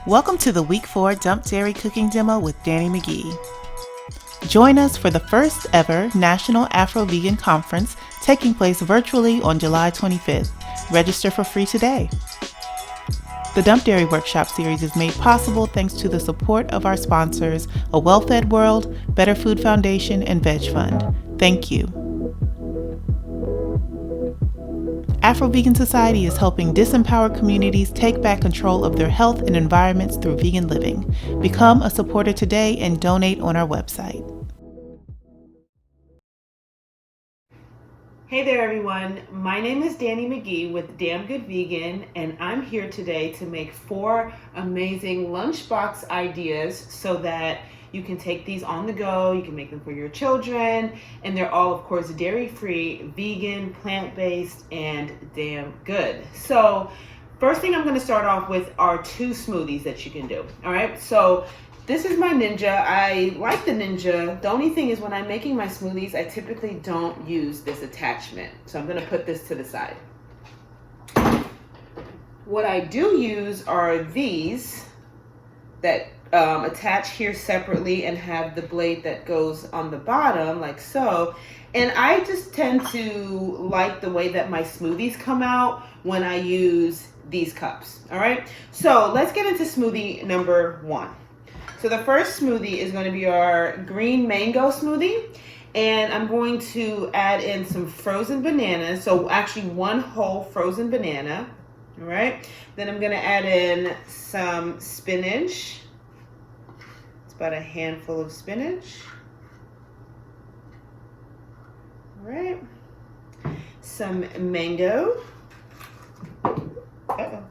Welcome to the Week 4 Dump Dairy Cooking Demo with Danni McGhee. Join us for the first ever National Afro-Vegan Conference taking place virtually on July 25th. Register for free today. The Dump Dairy Workshop series is made possible thanks to the support of our sponsors, A Well-Fed World, Better Food Foundation, and Veg Fund. Thank you. Afro-Vegan Society is helping disempowered communities take back control of their health and environments through vegan living. Become a supporter today and donate on our website. Hey there everyone, my name is Danni McGhee with Damn Good Vegan, and I'm here today to make 4 amazing lunchbox ideas so that you can take these on the go, you can make them for your children, and they're all, of course, dairy-free, vegan, plant-based, and damn good. So first thing I'm gonna start off with are 2 smoothies that you can do, all right? So this is my Ninja. I like the Ninja. The only thing is when I'm making my smoothies, I typically don't use this attachment. So I'm gonna put this to the side. What I do use are these that attach here separately and have the blade that goes on the bottom like so. And I just tend to like the way that my smoothies come out when I use these cups, all right? So let's get into smoothie number 1. So the first smoothie is going to be our green mango smoothie, and I'm going to add in some frozen bananas. So actually 1 whole frozen banana, all right? Then I'm going to add in some spinach. It's about a handful of spinach. All right. Some mango. Uh-oh.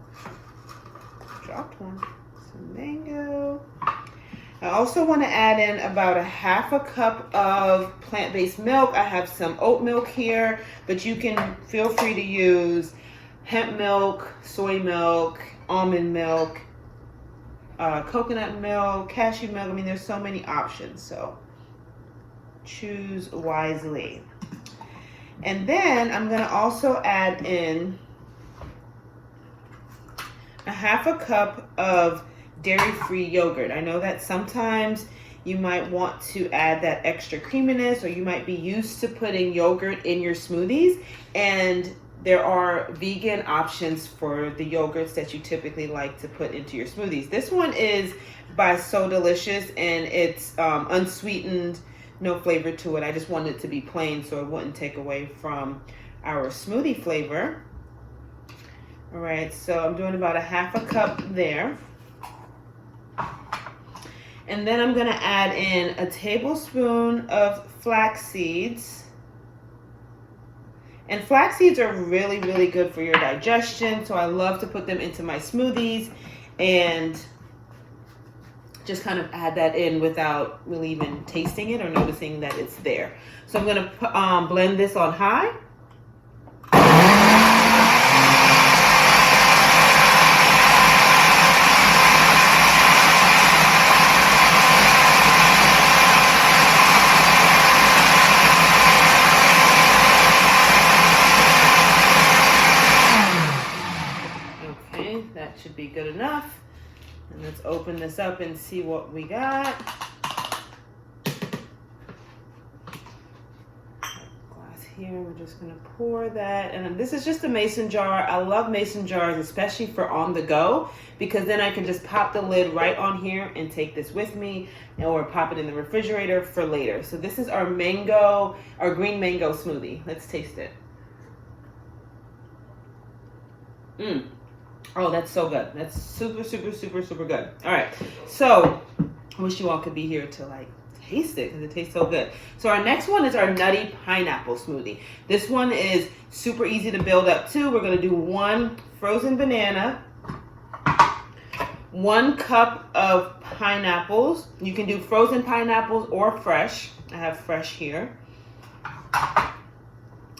Dropped one. Some mango. I also want to add in about a half a cup of plant-based milk. I have some oat milk here, but you can feel free to use hemp milk, soy milk, almond milk, coconut milk, cashew milk. I mean, there's so many options, so choose wisely. And then I'm going to also add in a half a cup of dairy-free yogurt. I know that sometimes you might want to add that extra creaminess, or you might be used to putting yogurt in your smoothies, and there are vegan options for the yogurts that you typically like to put into your smoothies. This one is by So Delicious, and it's unsweetened, no flavor to it. I just wanted it to be plain so it wouldn't take away from our smoothie flavor. All right, so I'm doing about a half a cup there. And then I'm gonna add in a tablespoon of flax seeds. And flax seeds are really, really good for your digestion. So I love to put them into my smoothies and just kind of add that in without really even tasting it or noticing that it's there. So I'm gonna blend this on high. That should be good enough. And let's open this up and see what we got. Glass here, we're just gonna pour that. And this is just a mason jar. I love mason jars, especially for on the go, because then I can just pop the lid right on here and take this with me, or pop it in the refrigerator for later. So this is our mango, our green mango smoothie. Let's taste it. Oh, that's so good. That's super, super, super, super good. All right. So I wish you all could be here to like taste it because it tastes so good. So our next one is our nutty pineapple smoothie. This one is super easy to build up too. We're going to do 1 frozen banana, 1 cup of pineapples. You can do frozen pineapples or fresh. I have fresh here.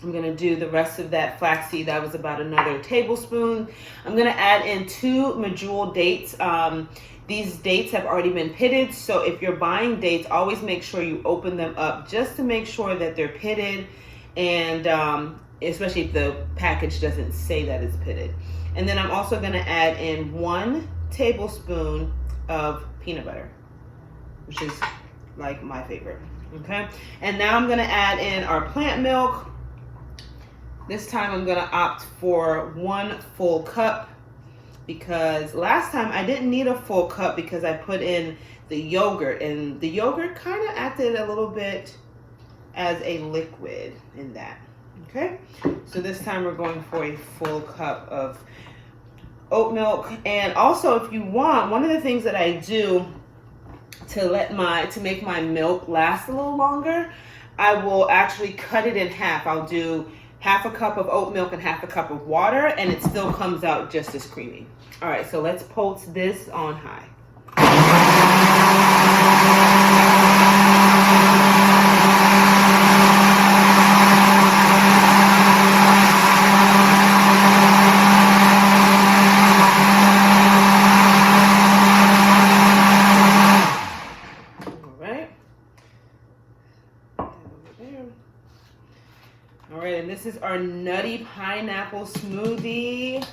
I'm gonna do the rest of that flaxseed. That was about another tablespoon. I'm gonna add in 2 medjool dates. These dates have already been pitted, so if you're buying dates, always make sure you open them up just to make sure that they're pitted, and especially if the package doesn't say that it's pitted. And then I'm also gonna add in 1 tablespoon of peanut butter, which is like my favorite. Okay, and now I'm gonna add in our plant milk. This time I'm gonna opt for 1 full cup, because last time I didn't need a full cup because I put in the yogurt, and the yogurt kind of acted a little bit as a liquid in that. Okay, so this time we're going for a full cup of oat milk. And also, if you want, one of the things that I do to make my milk last a little longer, I will actually cut it in half. I'll do half a cup of oat milk and half a cup of water, and it still comes out just as creamy. All right, so let's pulse this on high. All right, and this is our nutty pineapple smoothie.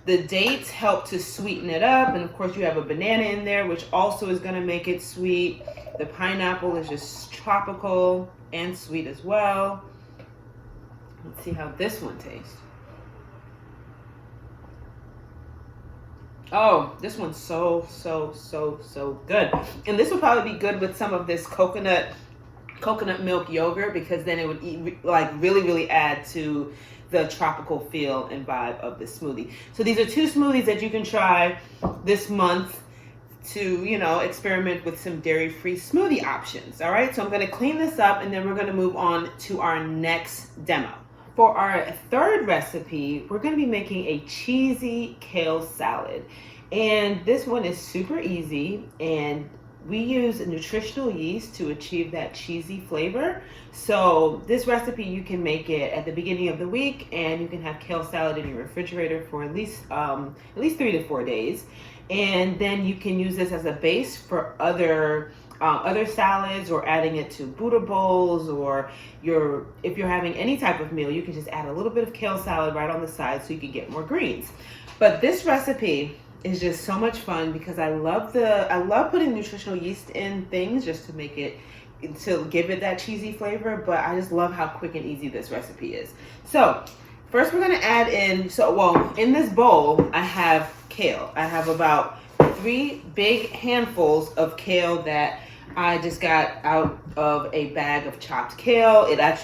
The dates help to sweeten it up, and of course you have a banana in there, which also is going to make it sweet. The pineapple is just tropical and sweet as well. Let's see how this one tastes. Oh, this one's so good. And this would probably be good with some of this coconut milk yogurt, because then it would really add to the tropical feel and vibe of the smoothie. So these are 2 smoothies that you can try this month to, experiment with some dairy-free smoothie options. All right, so I'm going to clean this up, and then we're going to move on to our next demo. For our third recipe, we're going to be making a cheesy kale salad. And this one is super easy, and we use nutritional yeast to achieve that cheesy flavor. So this recipe, you can make it at the beginning of the week, and you can have kale salad in your refrigerator for at least 3 to 4 days. And then you can use this as a base for other salads, or adding it to Buddha bowls, or if you're having any type of meal, you can just add a little bit of kale salad right on the side so you can get more greens. But this recipe is just so much fun, because I love putting nutritional yeast in things just to give it that cheesy flavor, but I just love how quick and easy this recipe is. So first we're going to add in, in this bowl I have kale. I have about 3 big handfuls of kale that I just got out of a bag of chopped kale. I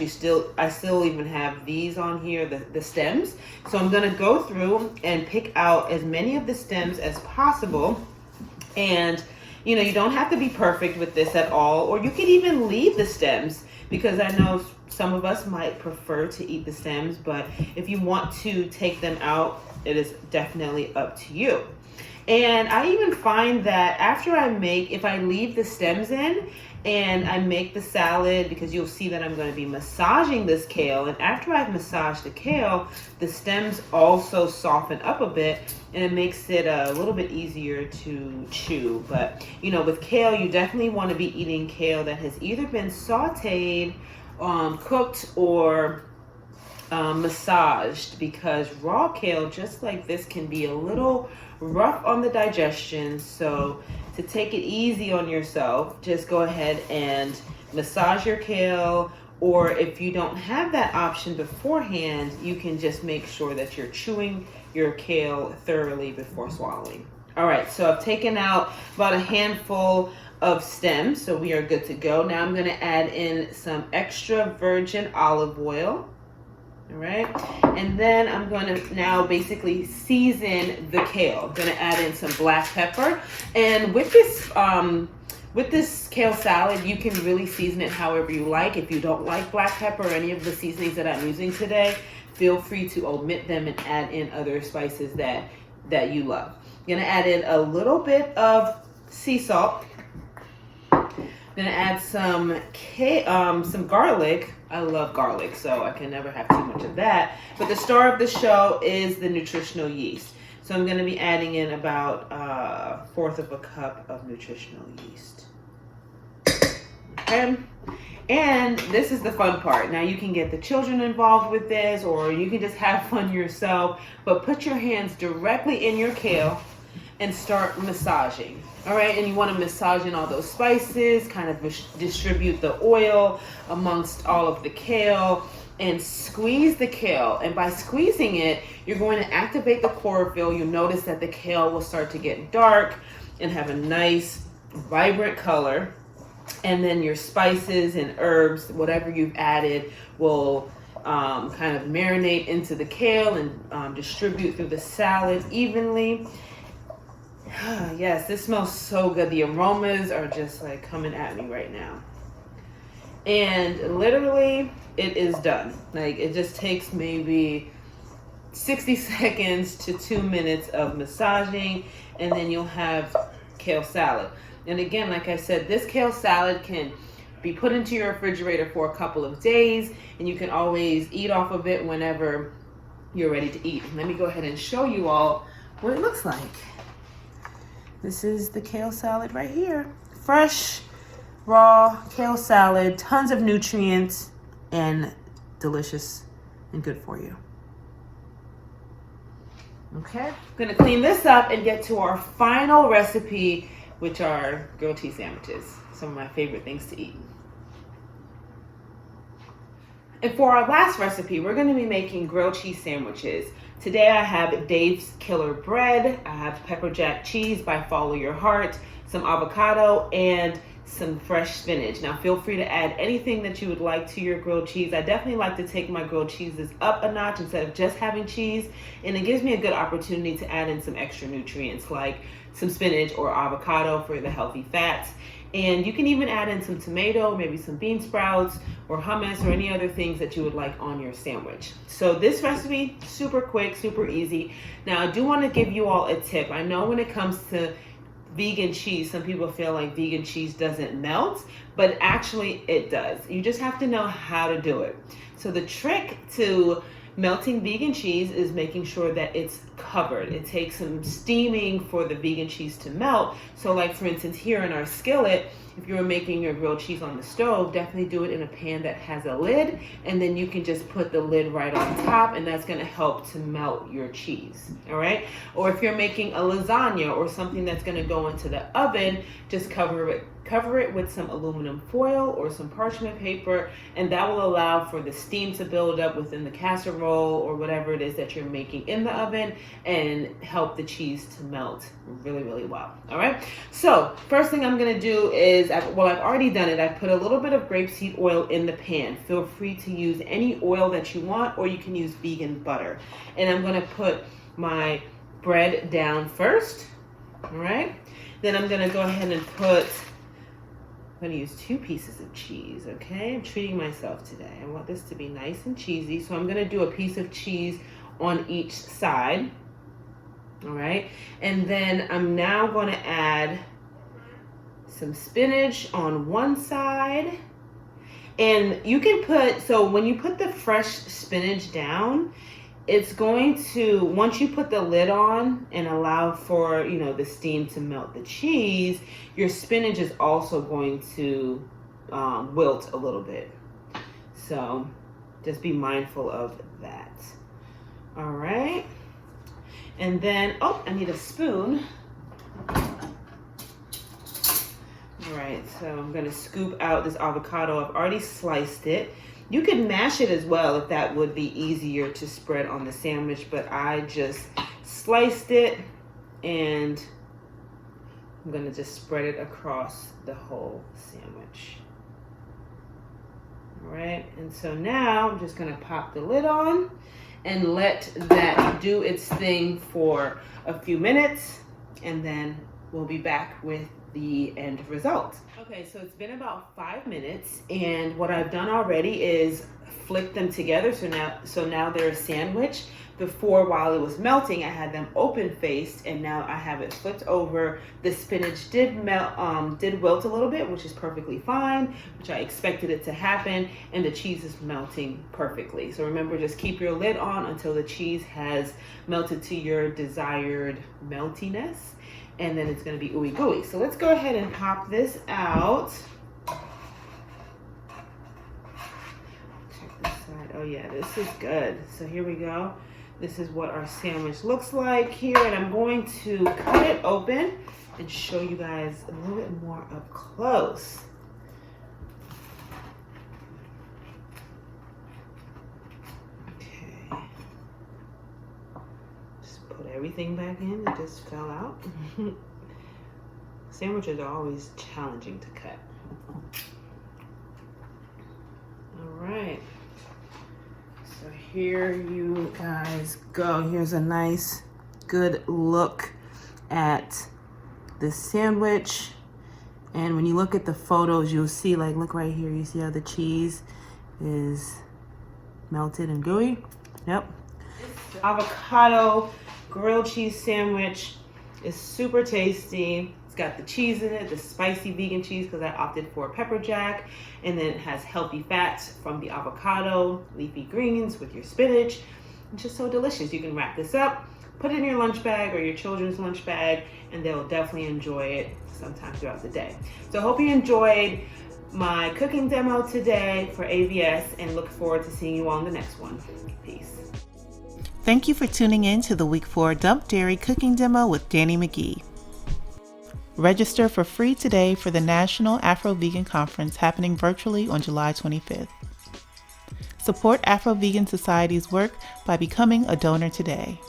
still even have these on here, the stems. So I'm gonna go through and pick out as many of the stems as possible. And you don't have to be perfect with this at all, or you could even leave the stems, because I know some of us might prefer to eat the stems, but if you want to take them out, it is definitely up to you. And I even find that if I leave the stems in and I make the salad, because you'll see that I'm going to be massaging this kale, and after I've massaged the kale, the stems also soften up a bit, and it makes it a little bit easier to chew. But with kale, you definitely want to be eating kale that has either been sauteed, cooked, or massaged, because raw kale, just like this, can be a little rough on the digestion. So to take it easy on yourself, just go ahead and massage your kale, or if you don't have that option beforehand, you can just make sure that you're chewing your kale thoroughly before swallowing. All right, so I've taken out about a handful of stems, so we are good to go. Now I'm going to add in some extra virgin olive oil. All right, and then I'm going to now basically season the kale. I'm going to add in some black pepper, and with this kale salad, you can really season it however you like. If you don't like black pepper or any of the seasonings that I'm using today, feel free to omit them and add in other spices that you love. I'm going to add in a little bit of sea salt. I'm going to add some garlic. I love garlic, so I can never have too much of that. But the star of the show is the nutritional yeast. So I'm going to be adding in about 1/4 of a cup of nutritional yeast. Okay. And this is the fun part. Now you can get the children involved with this, or you can just have fun yourself. But put your hands directly in your kale. and start massaging. All right, and you want to massage in all those spices, kind of distribute the oil amongst all of the kale, and squeeze the kale. And by squeezing it, you're going to activate the chlorophyll. You'll notice that the kale will start to get dark and have a nice, vibrant color. And then your spices and herbs, whatever you've added, will kind of marinate into the kale and distribute through the salad evenly. Yes, this smells so good. The aromas are just like coming at me right now. And literally, it is done. Like, it just takes maybe 60 seconds to 2 minutes of massaging, and then you'll have kale salad. And again, like I said, this kale salad can be put into your refrigerator for a couple of days, and you can always eat off of it whenever you're ready to eat. Let me go ahead and show you all what it looks like. This is the kale salad right here. Fresh, raw kale salad, tons of nutrients, and delicious and good for you. Okay, I'm gonna clean this up and get to our final recipe, which are grilled cheese sandwiches, some of my favorite things to eat. And for our last recipe, we're gonna be making grilled cheese sandwiches. Today I have Dave's Killer Bread, I have pepper jack cheese by Follow Your Heart, some avocado, and some fresh spinach. Now feel free to add anything that you would like to your grilled cheese. I definitely like to take my grilled cheeses up a notch instead of just having cheese, and it gives me a good opportunity to add in some extra nutrients like some spinach or avocado for the healthy fats. And you can even add in some tomato, maybe some bean sprouts or hummus or any other things that you would like on your sandwich. So this recipe, super quick, super easy. Now I do want to give you all a tip. I know when it comes to vegan cheese, some people feel like vegan cheese doesn't melt, but actually it does. You just have to know how to do it. So the trick to melting vegan cheese is making sure that it's covered. It takes some steaming for the vegan cheese to melt. So like for instance here in our skillet, if you were making your grilled cheese on the stove, definitely do it in a pan that has a lid, and then you can just put the lid right on top, and that's gonna help to melt your cheese, all right? Or if you're making a lasagna or something that's gonna go into the oven, just cover it with some aluminum foil or some parchment paper, and that will allow for the steam to build up within the casserole or whatever it is that you're making in the oven and help the cheese to melt really, really well, all right? So first thing I'm gonna do is, I've already done it. I put a little bit of grapeseed oil in the pan. Feel free to use any oil that you want, or you can use vegan butter. And I'm gonna put my bread down first, all right? Then I'm gonna go ahead and I'm gonna use 2 pieces of cheese, okay? I'm treating myself today. I want this to be nice and cheesy, so I'm gonna do a piece of cheese on each side, all right? And then I'm now gonna add some spinach on one side. And you can put, so when you put the fresh spinach down, it's going to, once you put the lid on and allow for, you know, the steam to melt the cheese, your spinach is also going to wilt a little bit. So just be mindful of that. All right. And then, oh, I need a spoon. All right, so I'm gonna scoop out this avocado. I've already sliced it. You can mash it as well if that would be easier to spread on the sandwich, but I just sliced it and I'm gonna just spread it across the whole sandwich. All right, and so now I'm just gonna pop the lid on and let that do its thing for a few minutes, and then we'll be back with the end result. Okay, so it's been about 5 minutes, and what I've done already is flick them together, so now they're a sandwich. Before, while it was melting, I had them open faced, and now I have it flipped over. The spinach did wilt a little bit, which is perfectly fine, which I expected it to happen, and the cheese is melting perfectly. So remember, just keep your lid on until the cheese has melted to your desired meltiness, and then it's gonna be ooey gooey. So let's go ahead and pop this out. Check this side. Oh yeah, this is good. So here we go. This is what our sandwich looks like here, and I'm going to cut it open and show you guys a little bit more up close. Okay. Just put everything back in that just fell out. Sandwiches are always challenging to cut. All right. So here you guys go. Here's a nice, good look at the sandwich. And when you look at the photos, you'll see, like, look right here. You see how the cheese is melted and gooey? Yep. This avocado grilled cheese sandwich is super tasty. It's got the cheese in it, the spicy vegan cheese, because I opted for pepper jack. And then it has healthy fats from the avocado, leafy greens with your spinach. It's just so delicious. You can wrap this up, put it in your lunch bag or your children's lunch bag, and they'll definitely enjoy it sometime throughout the day. So I hope you enjoyed my cooking demo today for AVS, and look forward to seeing you on the next one. Peace. Thank you for tuning in to the Week 4 Dump Dairy Cooking Demo with Danni McGhee. Register for free today for the National Afro-Vegan Conference happening virtually on July 25th. Support Afro-Vegan Society's work by becoming a donor today.